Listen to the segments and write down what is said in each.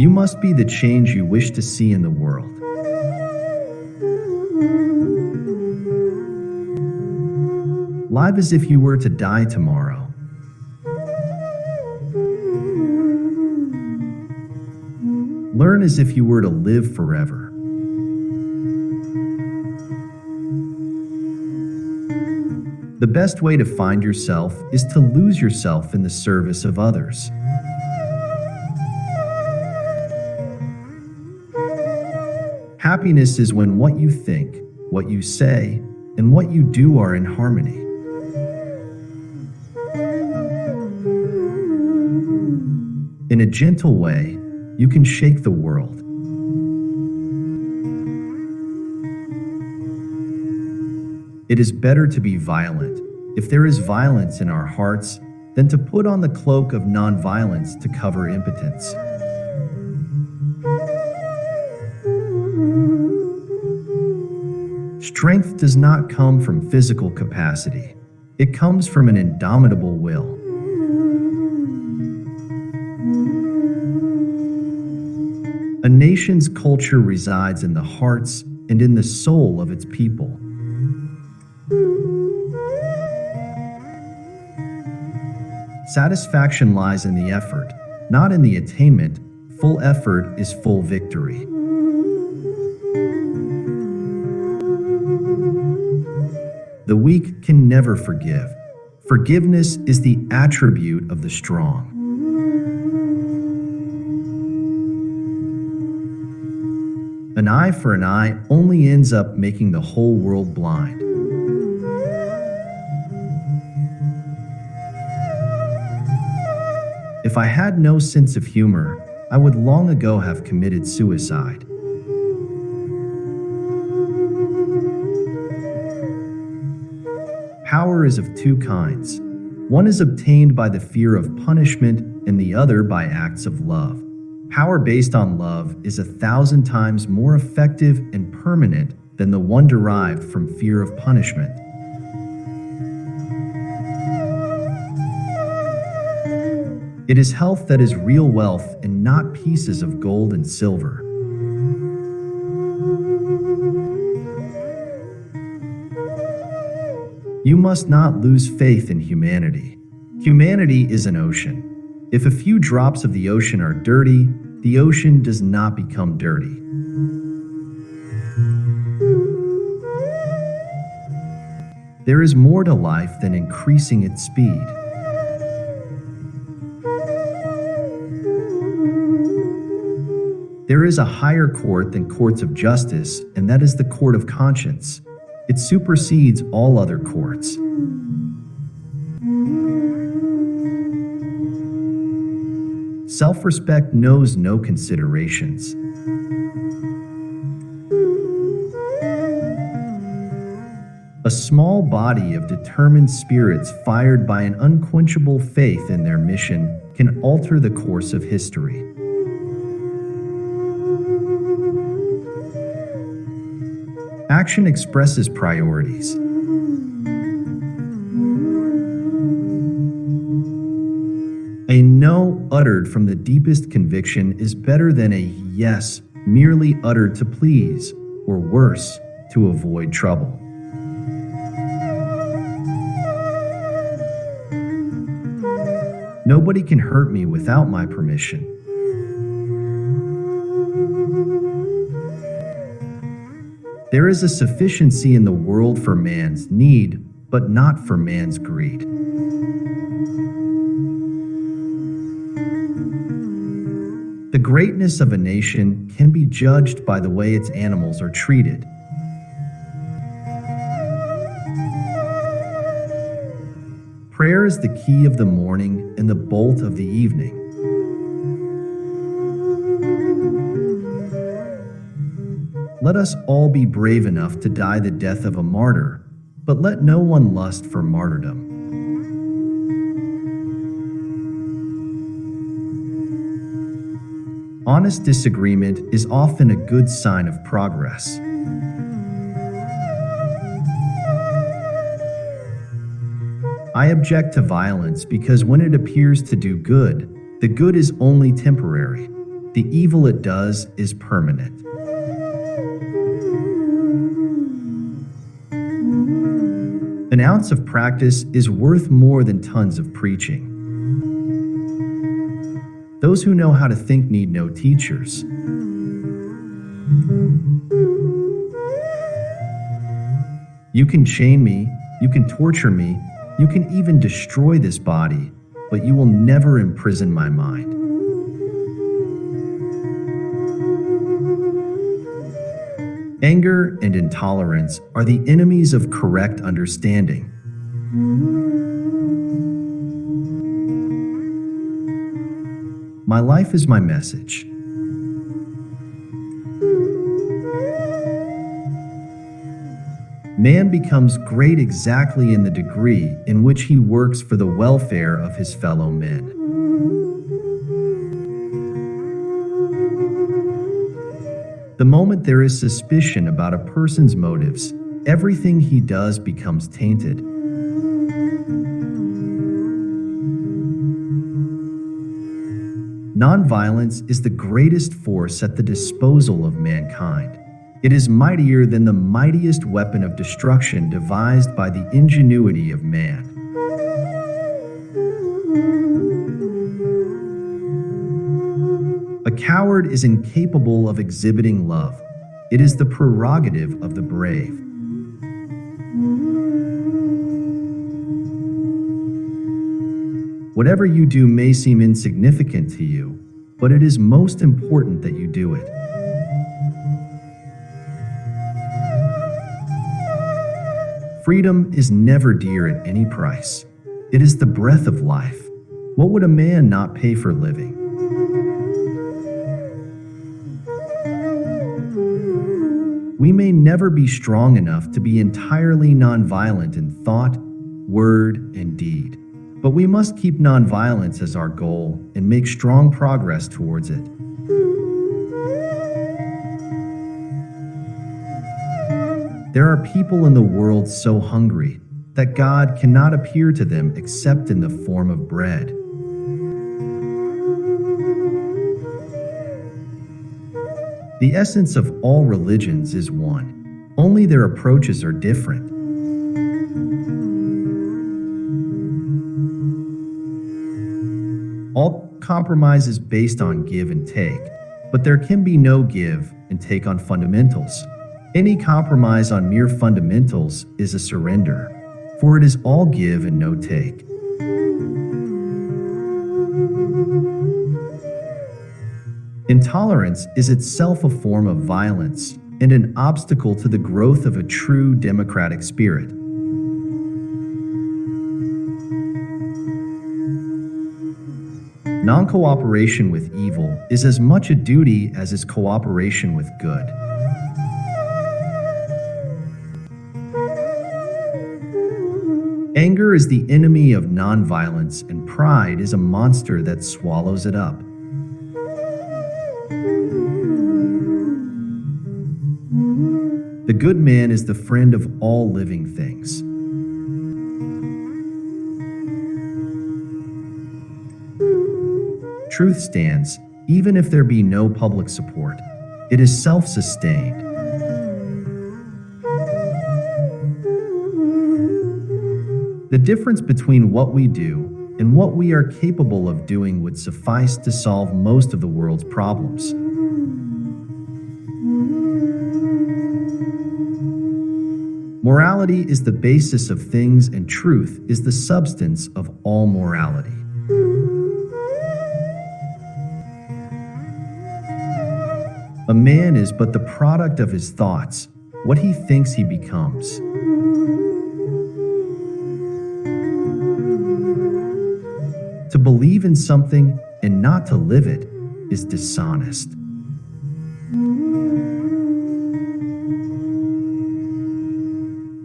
You must be the change you wish to see in the world. Live as if you were to die tomorrow. Learn as if you were to live forever. The best way to find yourself is to lose yourself in the service of others. Happiness is when what you think, what you say, and what you do are in harmony. In a gentle way, you can shake the world. It is better to be violent, if there is violence in our hearts, than to put on the cloak of non-violence to cover impotence. Strength does not come from physical capacity. It comes from an indomitable will. A nation's culture resides in the hearts and in the soul of its people. Satisfaction lies in the effort, not in the attainment. Full effort is full victory. The weak can never forgive. Forgiveness is the attribute of the strong. An eye for an eye only ends up making the whole world blind. If I had no sense of humor, I would long ago have committed suicide. Power is of two kinds. One is obtained by the fear of punishment, and the other by acts of love. Power based on love is 1,000 times more effective and permanent than the one derived from fear of punishment. It is health that is real wealth and not pieces of gold and silver. You must not lose faith in humanity. Humanity is an ocean. If a few drops of the ocean are dirty, the ocean does not become dirty. There is more to life than increasing its speed. There is a higher court than courts of justice, and that is the court of conscience. It supersedes all other courts. Self-respect knows no considerations. A small body of determined spirits fired by an unquenchable faith in their mission can alter the course of history. Action expresses priorities. A no uttered from the deepest conviction is better than a yes merely uttered to please, or worse, to avoid trouble. Nobody can hurt me without my permission. There is a sufficiency in the world for man's need, but not for man's greed. The greatness of a nation can be judged by the way its animals are treated. Prayer is the key of the morning and the bolt of the evening. Let us all be brave enough to die the death of a martyr, but let no one lust for martyrdom. Honest disagreement is often a good sign of progress. I object to violence because when it appears to do good, the good is only temporary. the evil it does is permanent. An ounce of practice is worth more than tons of preaching. Those who know how to think need no teachers. You can chain me, you can torture me, you can even destroy this body, but you will never imprison my mind. Anger and intolerance are the enemies of correct understanding. My life is my message. Man becomes great exactly in the degree in which he works for the welfare of his fellow men. The moment there is suspicion about a person's motives, everything he does becomes tainted. Nonviolence is the greatest force at the disposal of mankind. It is mightier than the mightiest weapon of destruction devised by the ingenuity of man. A coward is incapable of exhibiting love. It is the prerogative of the brave. Whatever you do may seem insignificant to you, but it is most important that you do it. Freedom is never dear at any price. It is the breath of life. What would a man not pay for living? We may never be strong enough to be entirely nonviolent in thought, word, and deed, but we must keep nonviolence as our goal and make strong progress towards it. There are people in the world so hungry that God cannot appear to them except in the form of bread. The essence of all religions is one, only their approaches are different. All compromise is based on give and take, but there can be no give and take on fundamentals. Any compromise on mere fundamentals is a surrender, for it is all give and no take. Intolerance is itself a form of violence and an obstacle to the growth of a true democratic spirit. Non-cooperation with evil is as much a duty as is cooperation with good. Anger is the enemy of nonviolence, and pride is a monster that swallows it up. The good man is the friend of all living things. Truth stands, even if there be no public support. It is self-sustained. The difference between what we do and what we are capable of doing would suffice to solve most of the world's problems. Morality is the basis of things, and truth is the substance of all morality. A man is but the product of his thoughts. What he thinks he becomes. To believe in something and not to live it is dishonest.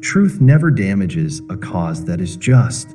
Truth never damages a cause that is just.